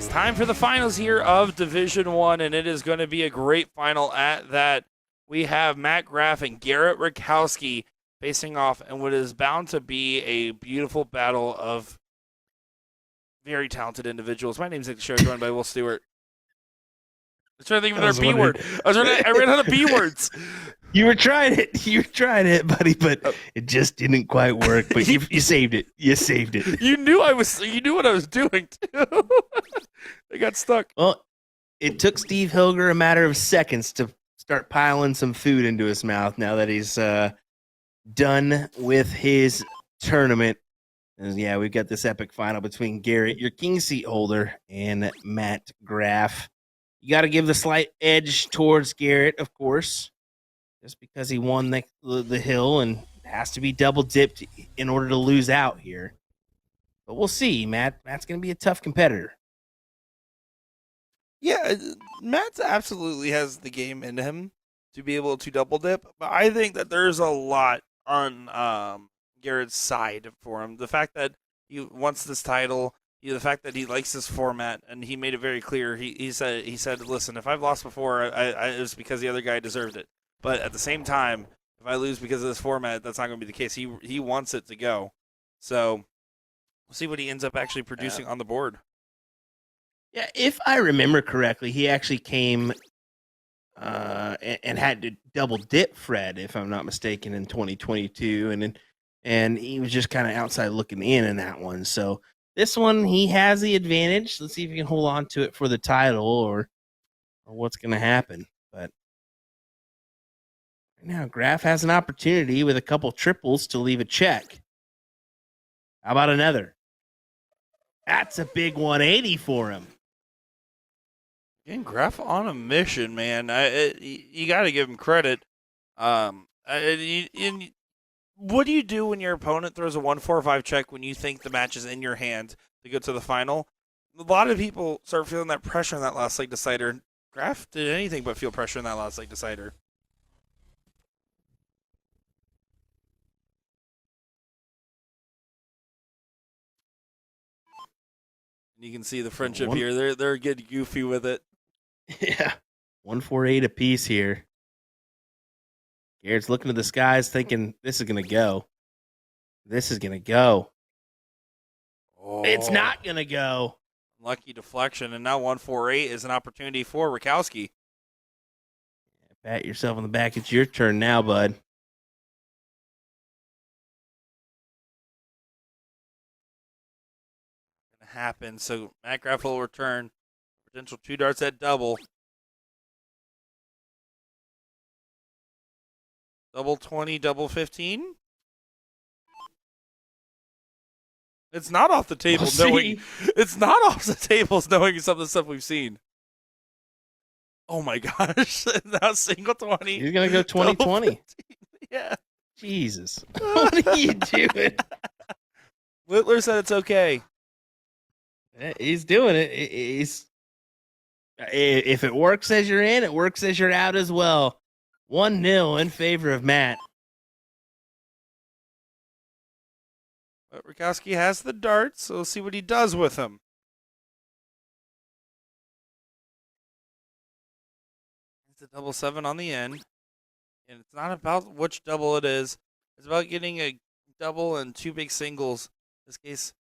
It's time for the finals here of Division One, and it is going to be a great final at that. We have Matt Graff and Garrett Rakowski facing off in what is bound to be a beautiful battle of very talented individuals. My name's Dichiria, joined by Will Stuart. I was trying to think of another B word. I ran out of B words. You were trying it. You tried it, buddy, but it just didn't quite work. But you saved it. You saved it. You knew what I was doing too. I got stuck. Well, it took Steve Hilger a matter of seconds to start piling some food into his mouth now that he's done with his tournament. And yeah, we've got this epic final between Garrett, your king seat holder, and Matt Graff. You got to give the slight edge towards Garrett, of course, just because he won the hill and has to be double dipped in order to lose out here. But we'll see. Matt's going to be a tough competitor. Yeah, Matt absolutely has the game in him to be able to double dip, but I think that there's a lot on Garrett's side for him. The fact that he wants this title, the fact that he likes this format, and he made it very clear. He said, listen, if I've lost before, it was because the other guy deserved it. But at the same time, if I lose because of this format, that's not going to be the case. He wants it to go. So we'll see what he ends up actually producing on the board. Yeah, if I remember correctly, he actually came and had to double dip Fred, if I'm not mistaken, in 2022, and he was just kind of outside looking in that one. So this one, he has the advantage. Let's see if he can hold on to it for the title or what's going to happen. But right now, Graff has an opportunity with a couple triples to leave a check. How about another? That's a big 180 for him. And Graff on a mission, man. You got to give him credit. What do you do when your opponent throws a 1-4-5 check when you think the match is in your hand to go to the final? A lot of people start feeling that pressure in that last leg decider. Graff did anything but feel pressure in that last leg decider. You can see the friendship here. They're getting goofy with it. Yeah, 148 apiece here. Garrett's looking to the skies, thinking this is gonna go. This is gonna go. Oh. It's not gonna go. Lucky deflection, and now 148 is an opportunity for Rakowski. Pat yourself on the back. It's your turn now, bud. Gonna happen. So Matt Graff will return. Potential 2 darts at double. Double 20, double 15. It's not off the table knowing it's not off the tables knowing some of the stuff we've seen. Oh my gosh. Now single 20. He's gonna go 20-20. Yeah. Jesus. What are you doing? Littler said it's okay. He's doing it. If it works as you're in, it works as you're out as well. 1-0 in favor of Matt. But Rakowski has the darts, so we'll see what he does with them. It's a double 7 on the end. And it's not about which double it is. It's about getting a double and 2 big singles. In this case,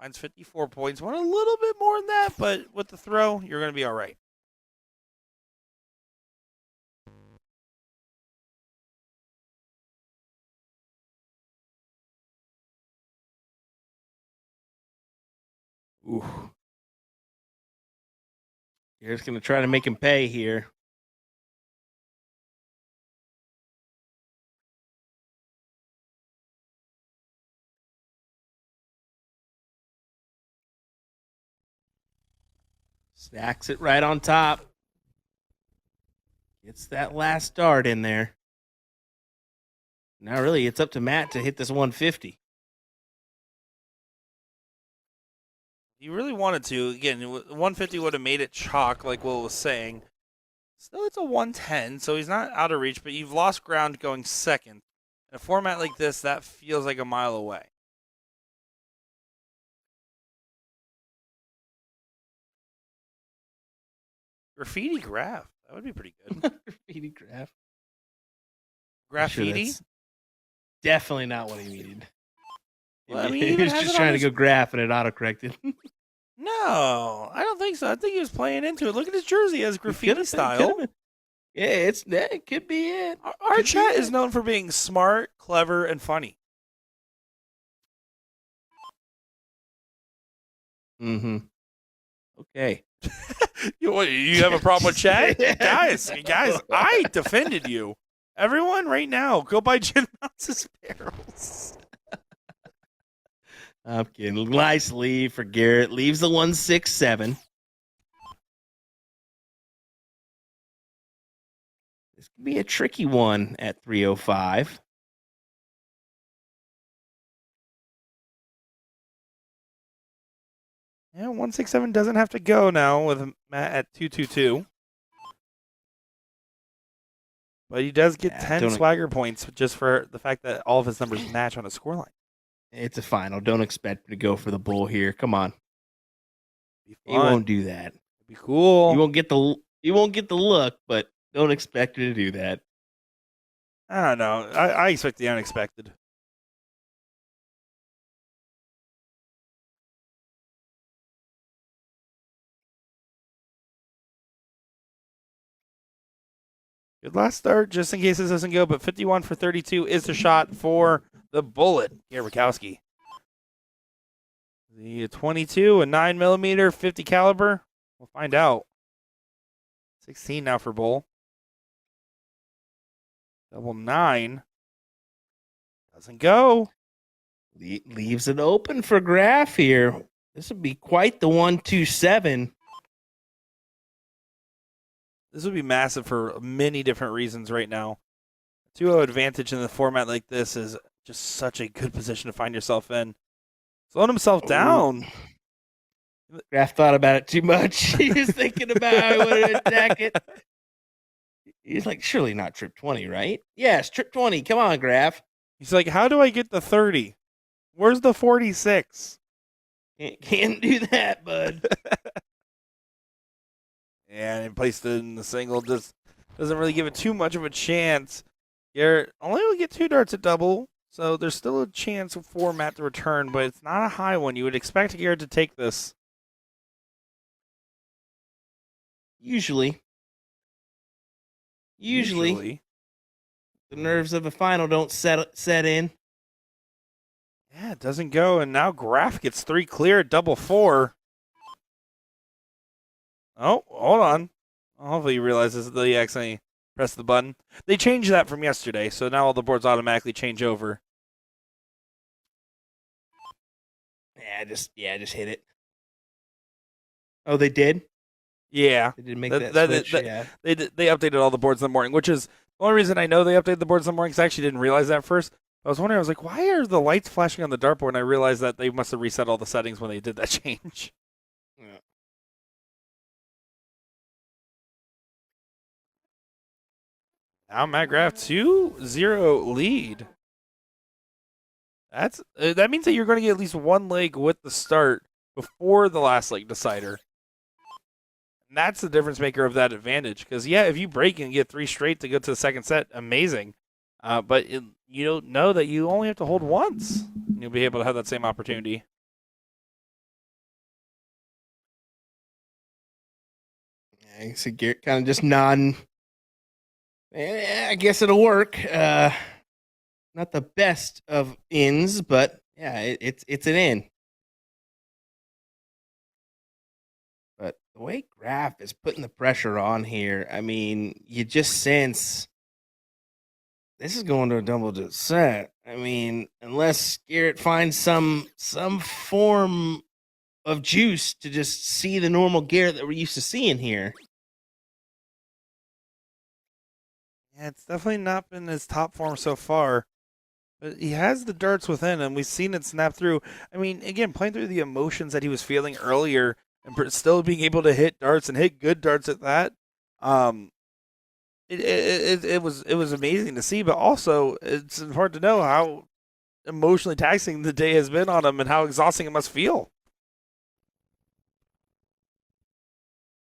finds 54 points. Want a little bit more than that, but with the throw, you're going to be all right. Ooh. You're just going to try to make him pay here. Stacks it right on top. Gets that last dart in there. Now really, it's up to Matt to hit this 150. He really wanted to. Again, 150 would have made it chalk, like Will was saying. Still, it's a 110, so he's not out of reach, but you've lost ground going second. In a format like this, that feels like a mile away. Graffiti Graff. That would be pretty good. Graffiti Graff. Graffiti? Sure definitely not what he needed. Well, I mean, He even was has just it on trying his- to go graph and it autocorrected. No, I don't think so. I think he was playing into it. Look at his jersey. It has graffiti style. Yeah, it could be it. Our chat is known for being smart, clever, and funny. Mm-hmm. Okay. You have a problem with chat? guys, I defended you. Everyone, right now, go buy Jim Mouse's barrels. I'm kidding. Nice leave for Garrett. Leaves the 167. This could be a tricky one at 305. Yeah, 167 doesn't have to go now with Matt at 222. But he does get 10 swagger points just for the fact that all of his numbers match on a scoreline. It's a final. Don't expect him to go for the bull here. Come on. He Fun. won't do that. It'd be cool. You won't get the look, but don't expect him to do that. I don't know. I expect the unexpected. Good last start, just in case this doesn't go, but 51 for 32 is the shot for the bullet. Garrett Rakowski. The 22, a 9mm, 50 caliber. We'll find out. 16 now for Bull. Double 9. Doesn't go. Leaves it open for Graff here. This would be quite the 127. This would be massive for many different reasons right now. 2-0 advantage in the format like this is just such a good position to find yourself in. Slowing himself down. Graff thought about it too much. He was thinking about how he wanted to attack it. He's like, surely not trip 20, right? Yes, trip 20. Come on, Graff. He's like, how do I get the 30? Where's the 46? Can't do that, bud. And he placed it in the single. Just doesn't really give it too much of a chance. Garrett only will get 2 darts at double, so there's still a chance for Matt to return, but it's not a high one. You would expect Garrett to take this. Usually, the nerves of a final don't set in. Yeah, it doesn't go, and now Graff gets 3 clear at double 4. Oh, hold on. Hopefully he realizes that he accidentally pressed the button. They changed that from yesterday, so now all the boards automatically change over. Just hit it. Oh, they did? Yeah. They did make that switch, yeah. They updated all the boards in the morning, which is the only reason I know they updated the boards in the morning, because I actually didn't realize that first. I was wondering, I was like, why are the lights flashing on the dartboard? And I realized that they must have reset all the settings when they did that change. Yeah. Now Matt Graff 2-0 lead. That means that you're going to get at least one leg with the start before the last leg decider. And that's the difference maker of that advantage. Because, yeah, if you break and get 3 straight to go to the second set, amazing. But you don't know that you only have to hold once. And you'll be able to have that same opportunity. Yeah, so Garrett kind of just nodding. I guess it'll work. Not the best of ins, but yeah, it's an in. But the way Graff is putting the pressure on here, I mean, you just sense this is going to a double set. I mean, unless Garrett finds some form of juice to just see the normal Garrett that we're used to seeing here. Yeah, it's definitely not been his top form so far. But he has the darts within him. We've seen it snap through. I mean, again, playing through the emotions that he was feeling earlier and still being able to hit darts and hit good darts at that. It was amazing to see, but also it's important to know how emotionally taxing the day has been on him and how exhausting it must feel.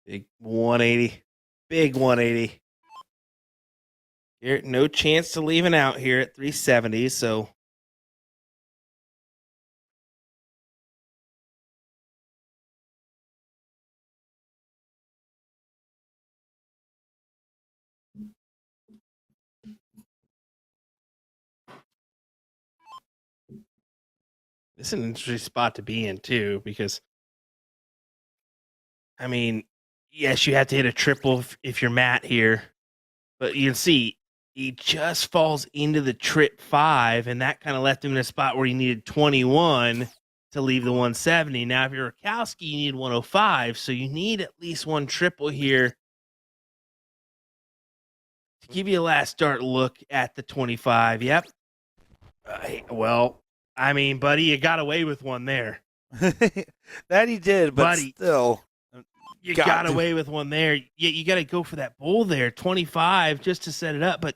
Big 180. Big 180. Garrett, no chance to leaving out here at 370, so this is an interesting spot to be in, too, because, I mean, yes, you have to hit a triple if you're Matt here, but you can see he just falls into the trip 5, and that kind of left him in a spot where he needed 21 to leave the 170. Now, if you're Rakowski, you need 105, so you need at least one triple here to give you a last start look at the 25. Yep. Well, I mean, buddy, you got away with one there. That he did, but Buddy, still. You got away with one there. You got to go for that bull there. 25 just to set it up, but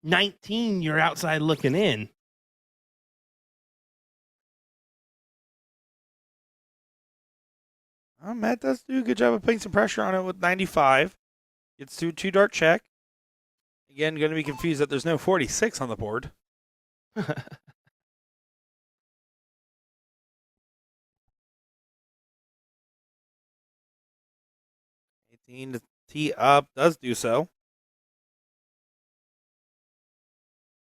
19, you're outside looking in. Matt does do a good job of putting some pressure on it with 95. Gets to 2-dart check. Again, going to be confused that there's no 46 on the board. 18 to tee up, does do so.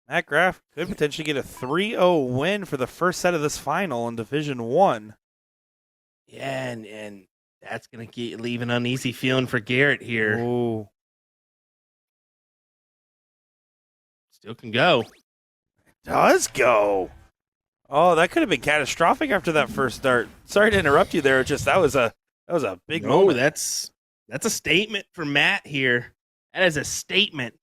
Matt Graff could potentially get a 3-0 win for the first set of this final in Division 1. Yeah, and that's going to leave an uneasy feeling for Garrett here. Ooh. Still can go. Does go. Oh, that could have been catastrophic after that first dart. Sorry to interrupt you there. Just that was a big moment. That's a statement for Matt here. That is a statement.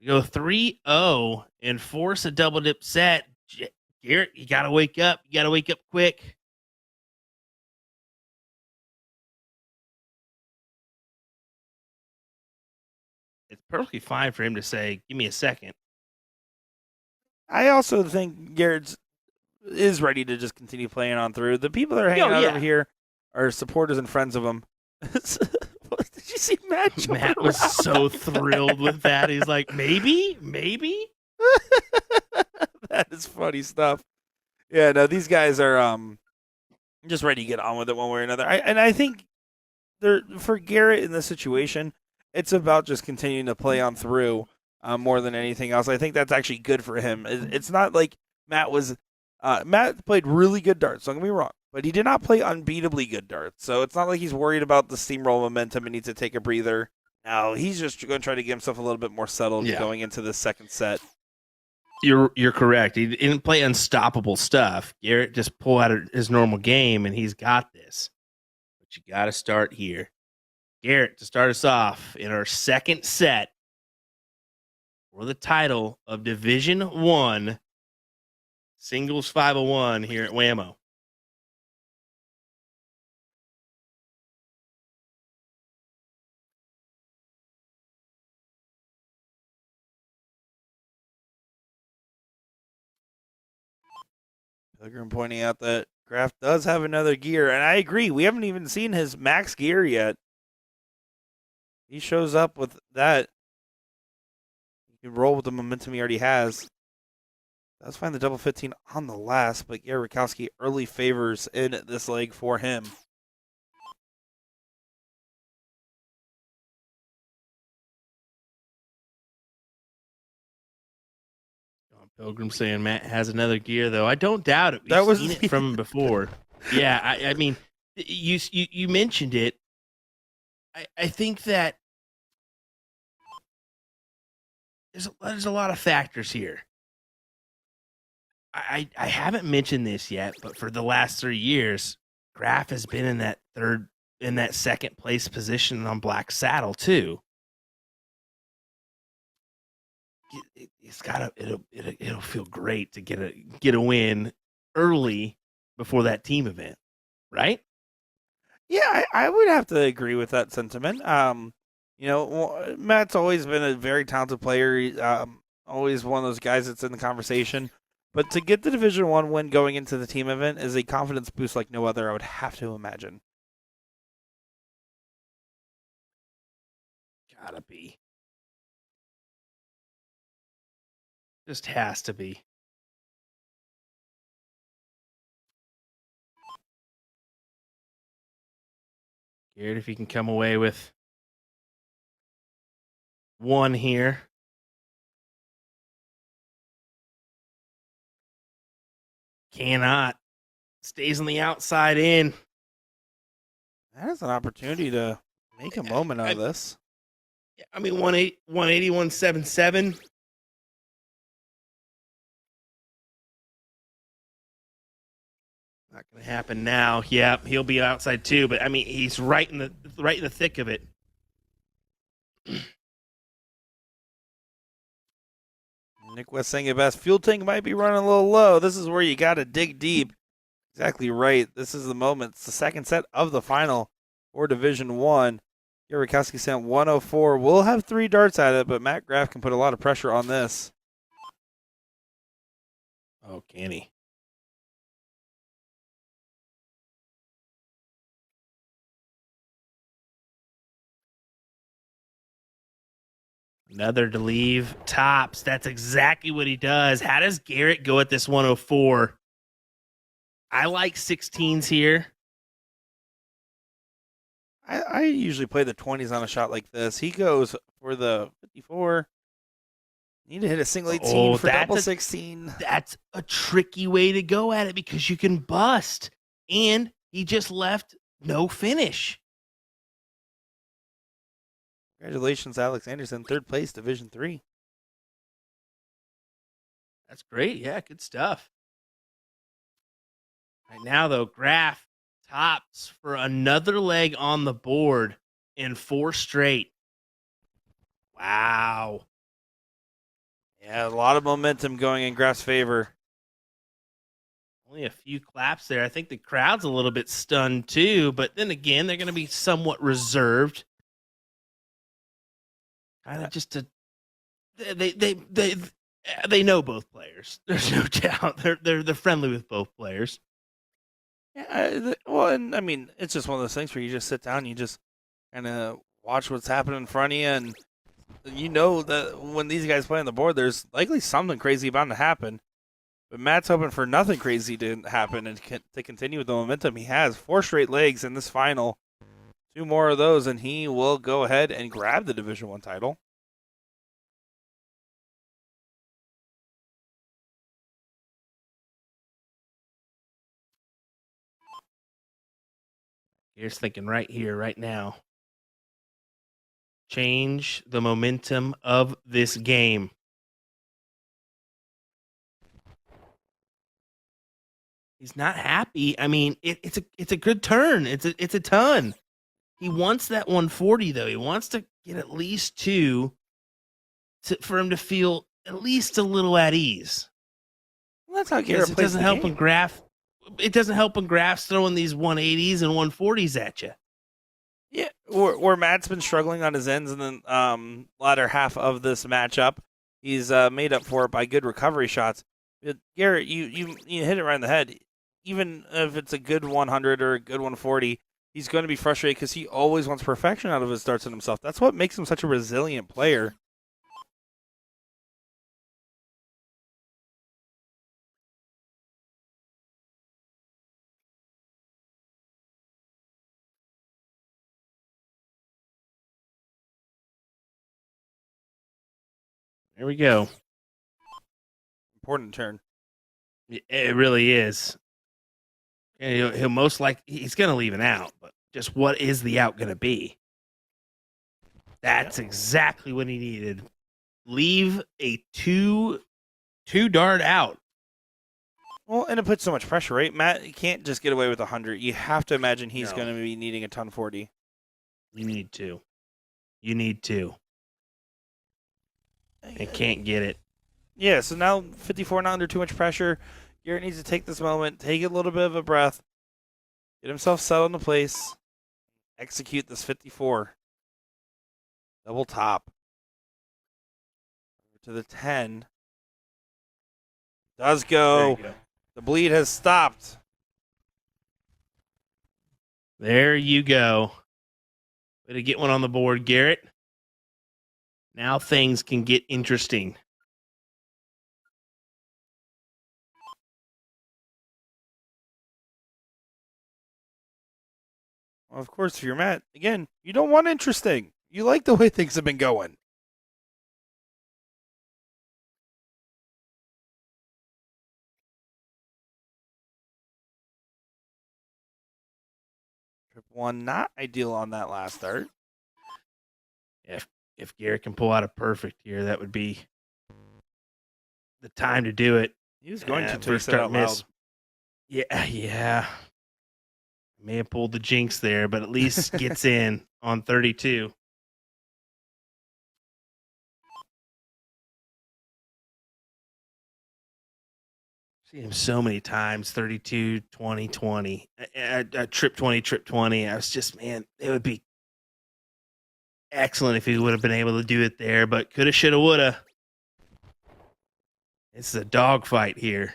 We go 3-0 and force a double dip set. Garrett, you got to wake up. You got to wake up quick. It's perfectly fine for him to say, give me a second. I also think Garrett is ready to just continue playing on through. The people that are hanging out over here are supporters and friends of him. Did you see Matt? Matt was so thrilled with that. He's like, maybe? That is funny stuff. Yeah, no, these guys are just ready to get on with it one way or another. I think for Garrett in this situation, it's about just continuing to play on through more than anything else. I think that's actually good for him. It's not like Matt was Matt played really good darts, don't get me wrong, but he did not play unbeatably good darts. So it's not like he's worried about the steamroll momentum and needs to take a breather. No, he's just going to try to get himself a little bit more settled going into the second set. You're correct. He didn't play unstoppable stuff. Garrett just pulled out his normal game, and he's got this. But you got to start here. Garrett, to start us off in our second set for the title of Division 1 Singles 501 here at WAMO. Pilgrim pointing out that Graff does have another gear, and I agree. We haven't even seen his max gear yet. He shows up with that. He can roll with the momentum he already has. Does find the double 15 on the last, but Garrett Rakowski early favors in this leg for him. Pilgrim saying Matt has another gear, though. I don't doubt it. We've seen it from before. Yeah, I mean, you mentioned it. I think that there's a lot of factors here. I haven't mentioned this yet, but for the last 3 years, Graff has been in that second place position on Black Saddle too. It'll feel great to get a win early before that team event, right? Yeah, I would have to agree with that sentiment. Matt's always been a very talented player. Always one of those guys that's in the conversation. But to get the Division 1 win going into the team event is a confidence boost like no other, I would have to imagine. Gotta be. Just has to be. Garrett, if you can come away with one here. Cannot. Stays on the outside in. That is an opportunity to make a moment out of this. I mean, 180, 177. Not going to happen now. Yeah, he'll be outside too. But I mean, he's right in the thick of it. Nick West saying it best. Fuel tank might be running a little low. This is where you got to dig deep. Exactly right. This is the moment. It's the second set of the final for Division 1. Garrett Rakowski sent 104. We'll have 3 darts at it, but Matt Graff can put a lot of pressure on this. Oh, can he? Another to leave tops. That's exactly what he does. How does Garrett go at this 104? I like 16s here. I usually play the 20s on a shot like this. He goes for the 54. Need to hit a single 18 for double 16. That's a tricky way to go at it because you can bust. And he just left no finish. Congratulations, Alex Anderson. 3rd place, Division 3. That's great. Yeah, good stuff. Right now, though, Graff tops for another leg on the board in 4 straight. Wow. Yeah, a lot of momentum going in Graff's favor. Only a few claps there. I think the crowd's a little bit stunned too, but then again, they're going to be somewhat reserved. Kind of just they know both players. There's no doubt. They're friendly with both players. Yeah, well, and I mean, it's just one of those things where you just sit down, and you just kind of watch what's happening in front of you, and you know that when these guys play on the board, there's likely something crazy bound to happen. But Matt's hoping for nothing crazy to happen and to continue with the momentum he has. 4 straight legs in this final. 2 more of those, and he will go ahead and grab the Division 1 title. Here's thinking right here, right now. Change the momentum of this game. He's not happy. I mean, it's a good turn. It's a ton. He wants that 140 though. He wants to get at least 2 for him to feel at least a little at ease. Well, that's how Garrett plays. It doesn't help when Graff. It doesn't help when Graff's throwing these 180s and 140s at you. Yeah, where Matt's been struggling on his ends in the latter half of this matchup, he's made up for it by good recovery shots. Garrett, you hit it right in the head. Even if it's a good 100 or a good 140, he's going to be frustrated because he always wants perfection out of his darts and himself. That's what makes him such a resilient player. There we go. Important turn. It really is. And he'll most likely, he's going to leave an out, but just what is the out going to be? That's exactly what he needed. Leave a two dart out. Well, and it puts so much pressure, right? Matt, you can't just get away with 100. You have to imagine he's going to be needing a ton 40. You need to. And can't get it. Yeah, so now 54 not under too much pressure. Garrett needs to take this moment, take a little bit of a breath, get himself settled into place, execute this 54. Double top. Over to the 10. Does go. The bleed has stopped. There you go. Way to get one on the board, Garrett. Now things can get interesting. Well, of course, if you're Matt, again, you don't want interesting. You like the way things have been going. Trip 1, not ideal on that last dart. If Garrett can pull out a perfect here, that would be the time to do it. He was going to first start start miss. loud. Yeah. May have pulled the jinx there, but at least gets in on 32. Seen him so many times, 32, 20, 20. Trip 20, trip 20. I was just, man, it would be excellent if he would have been able to do it there, but coulda, shoulda, woulda. This is a dogfight here.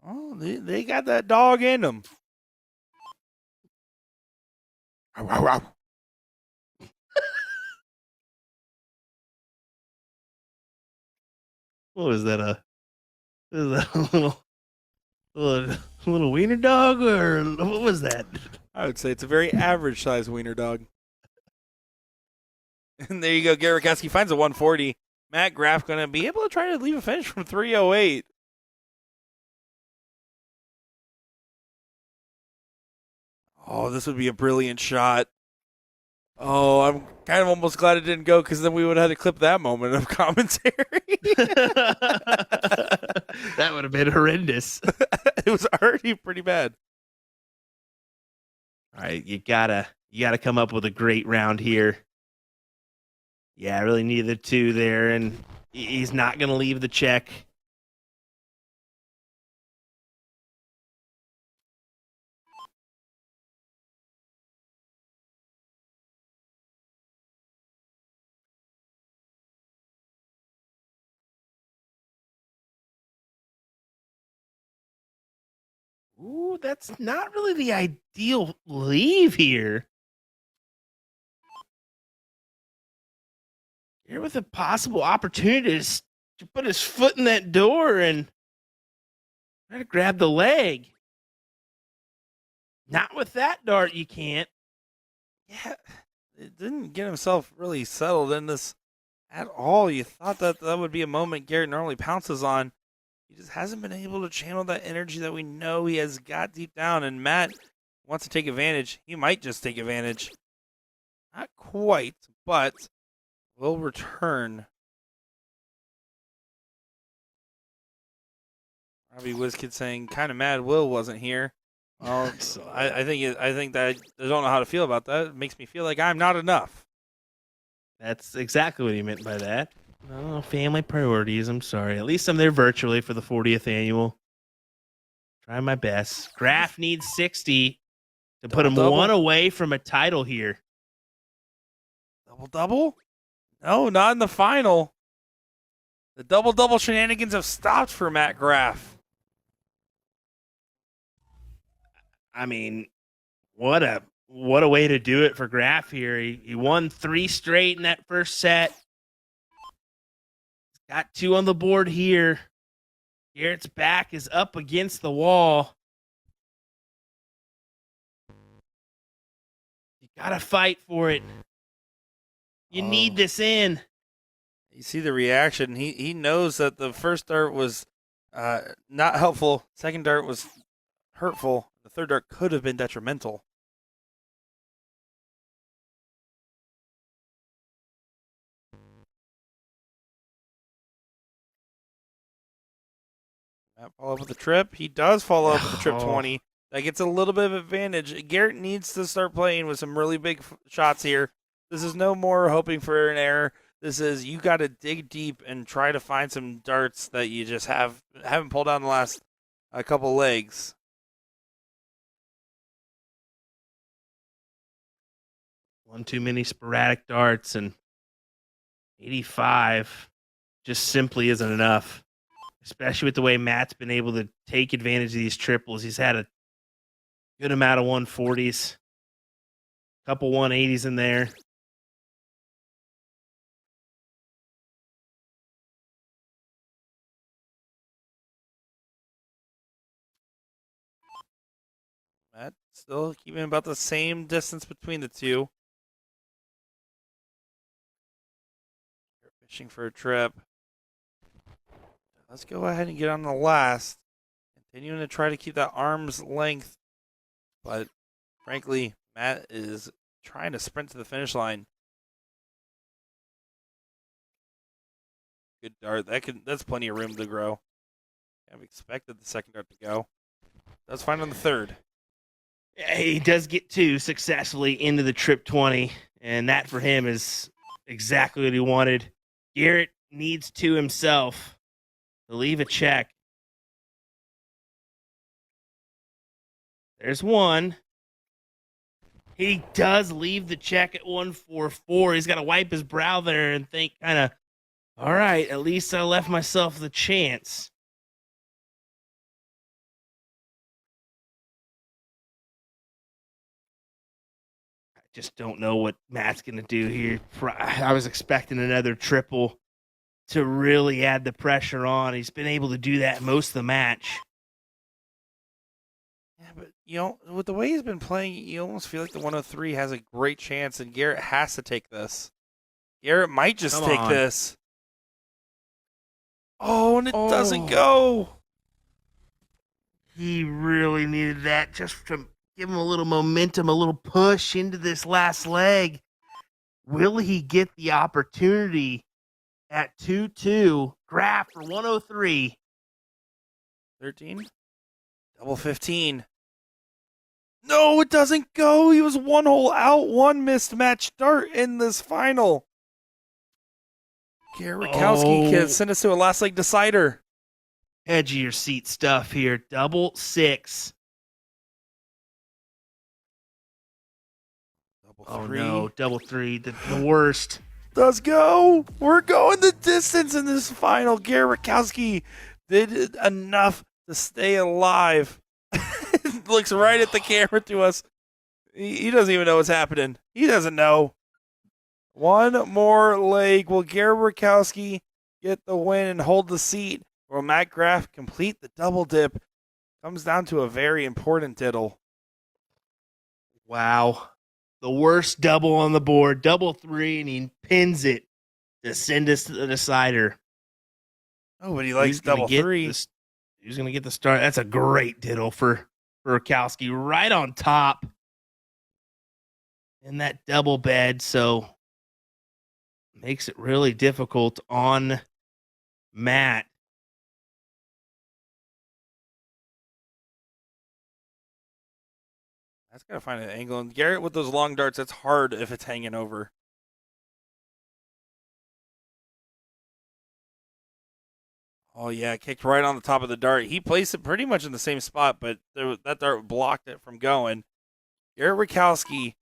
Oh, they got that dog in them. What was that? A little wiener dog, or what was that? I would say it's a very average size wiener dog. And there you go. Garrett Rakowski finds a 140. Matt Graff going to be able to try to leave a finish from 308. Oh, this would be a brilliant shot. Oh, I'm kind of almost glad it didn't go because then we would have had to clip that moment of commentary. That would have been horrendous. It was already pretty bad. All right, you gotta come up with a great round here. Yeah, I really need the 2 there, and he's not gonna leave the check. Ooh, that's not really the ideal leave here. Here with a possible opportunity to put his foot in that door and try to grab the leg. Not with that dart, you can't. Yeah, it didn't get himself really settled in this at all. You thought that would be a moment Garrett normally pounces on. He just hasn't been able to channel that energy that we know he has got deep down. And Matt wants to take advantage. He might just take advantage. Not quite, but will return. Robbie WizKid saying, kind of mad Will wasn't here. Well, I think that I don't know how to feel about that. It makes me feel like I'm not enough. That's exactly what he meant by that. Oh, family priorities. I'm sorry. At least I'm there virtually for the 40th annual. Try my best. Graff needs 60 to put him one away from a title here. Double? No, not in the final. The double shenanigans have stopped for Matt Graff. I mean, what a way to do it for Graff here. He won 3 straight in that first set. Got 2 on the board here. Garrett's back is up against the wall. You gotta fight for it. You need this in. You see the reaction. He knows that the first dart was not helpful. Second dart was hurtful. The third dart could have been detrimental. Matt follow up with the trip. He does follow up with the trip 20. That gets a little bit of advantage. Garrett needs to start playing with some really big shots here. This is no more hoping for an error. This is you got to dig deep and try to find some darts that you just haven't pulled down the last couple legs. One too many sporadic darts, and 85 just simply isn't enough, especially with the way Matt's been able to take advantage of these triples. He's had a good amount of 140s, a couple 180s in there. Matt still keeping about the same distance between the two. They're fishing for a trip. Let's go ahead and get on the last. Continuing to try to keep that arm's length. But frankly, Matt is trying to sprint to the finish line. Good dart. That's plenty of room to grow. I've expected the second dart to go. That's fine on the third. Yeah, he does get 2 successfully into the trip 20, and that for him is exactly what he wanted. Garrett needs 2 himself to leave a check. There's 1. He does leave the check at 144. He's got to wipe his brow there and think kind of, all right, at least I left myself the chance. I just don't know what Matt's going to do here. I was expecting another triple to really add the pressure on. He's been able to do that most of the match. Yeah, but, with the way he's been playing, you almost feel like the 103 has a great chance, and Garrett has to take this. Garrett might just take this. Oh, and it doesn't go. He really needed that just to give him a little momentum, a little push into this last leg. Will he get the opportunity at 2-2? Graff for 103. 13. Double 15. No, it doesn't go. He was 1 hole out, 1 missed match dart in this final. Garrett Rakowski can send us to a last leg decider. Edge of your seat stuff here. Double 6. Double 3. No, double 3. The worst. Does go. We're going the distance in this final. Garrett Rakowski did enough to stay alive. Looks right at the camera to us. He doesn't even know what's happening. He doesn't know. 1 more leg. Will Garrett Rakowski get the win and hold the seat? Will Matt Graff complete the double dip? Comes down to a very important diddle. Wow. The worst double on the board. Double 3, and he pins it to send us to the decider. Oh, but he likes double 3. Who's going to get the start? That's a great diddle for Rakowski, right on top. In that double bed, so makes it really difficult on Matt. That's got to find an angle. And Garrett with those long darts, it's hard if it's hanging over. Oh, yeah, kicked right on the top of the dart. He placed it pretty much in the same spot, but that dart blocked it from going. Garrett Rakowski,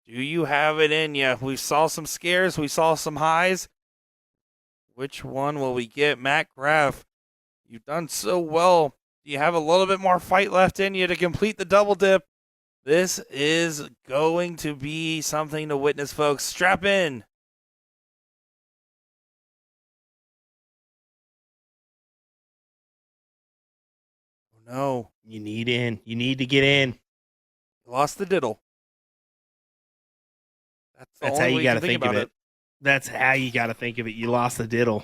do you have it in you? We saw some scares. We saw some highs. Which one will we get? Matt Graff, you've done so well. Do you have a little bit more fight left in you to complete the double dip? This is going to be something to witness, folks. Strap in. Oh, no. You need in. You need to get in. Lost the diddle. That's how you got to think of it. That's how you got to think of it. You lost the diddle.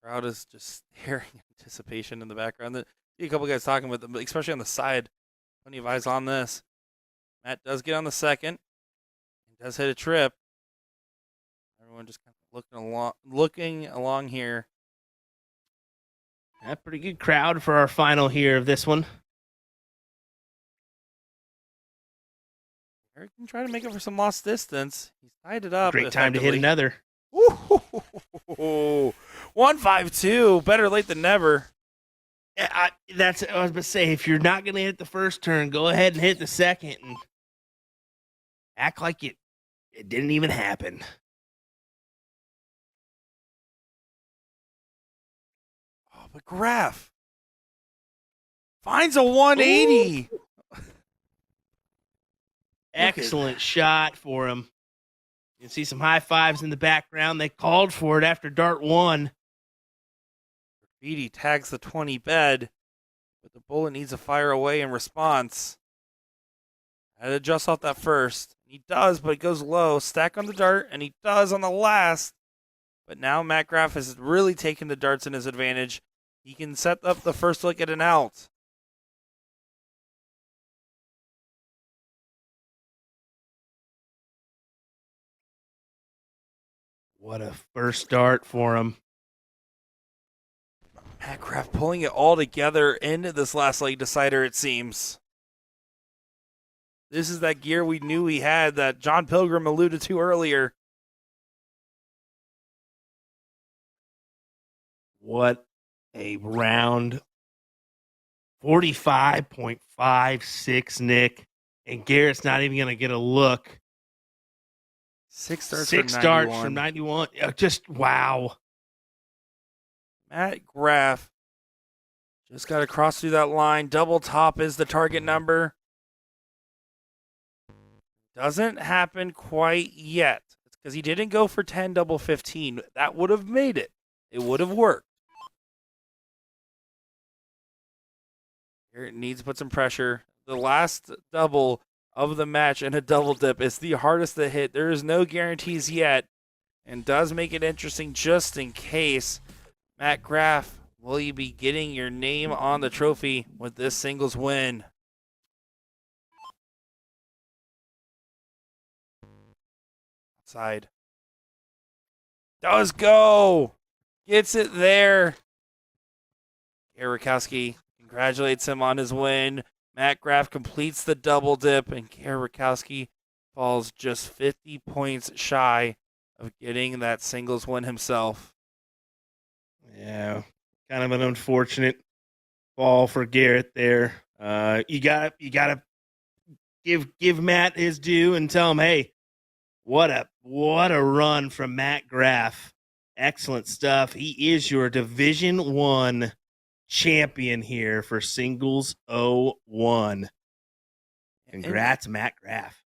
Crowd is just staring in anticipation in the background. See a couple guys talking with them, especially on the side. Plenty of eyes on this. Matt does get on the second. He does hit a trip. Everyone just kind of looking along here. A pretty good crowd for our final here of this one. Eric can try to make it for some lost distance. He's tied it up. Great time to hit another. Ooh, 152. Better late than never. Yeah, I was about to say. If you're not going to hit the first turn, go ahead and hit the second and act like it didn't even happen. Oh, but Graff finds a 180. Ooh. Excellent shot for him. You can see some high fives in the background. They called for it after dart 1. Beatty tags the 20 bed, but the bullet needs to fire away in response. Had to adjust off that first. He does, but it goes low. Stack on the dart, and he does on the last. But now Matt Graff has really taken the darts in his advantage. He can set up the first look at an out. What a first dart for him. Matt Graff pulling it all together into this last leg decider, it seems. This is that gear we knew he had that John Pilgrim alluded to earlier. What a round. 45.56, Nick. And Garrett's not even going to get a look. 6 darts Six from 91. darts from 91. Just wow. Matt Graff just got to cross through that line. Double top is the target number. Doesn't happen quite yet. It's because he didn't go for 10 double 15. That would have made it. It would have worked. Here it needs to put some pressure. The last double of the match and a double dip is the hardest to hit. There is no guarantees yet, and does make it interesting just in case. Matt Graff, will you be getting your name on the trophy with this singles win? Outside. Does go. Gets it there. Garrett Rakowski congratulates him on his win. Matt Graff completes the double dip, and Garrett Rakowski falls just 50 points shy of getting that singles win himself. Yeah, kind of an unfortunate fall for Garrett there. You gotta give Matt his due and tell him, hey, what a run from Matt Graff. Excellent stuff. He is your Division 1 champion here for singles 01. Congrats, Matt Graff.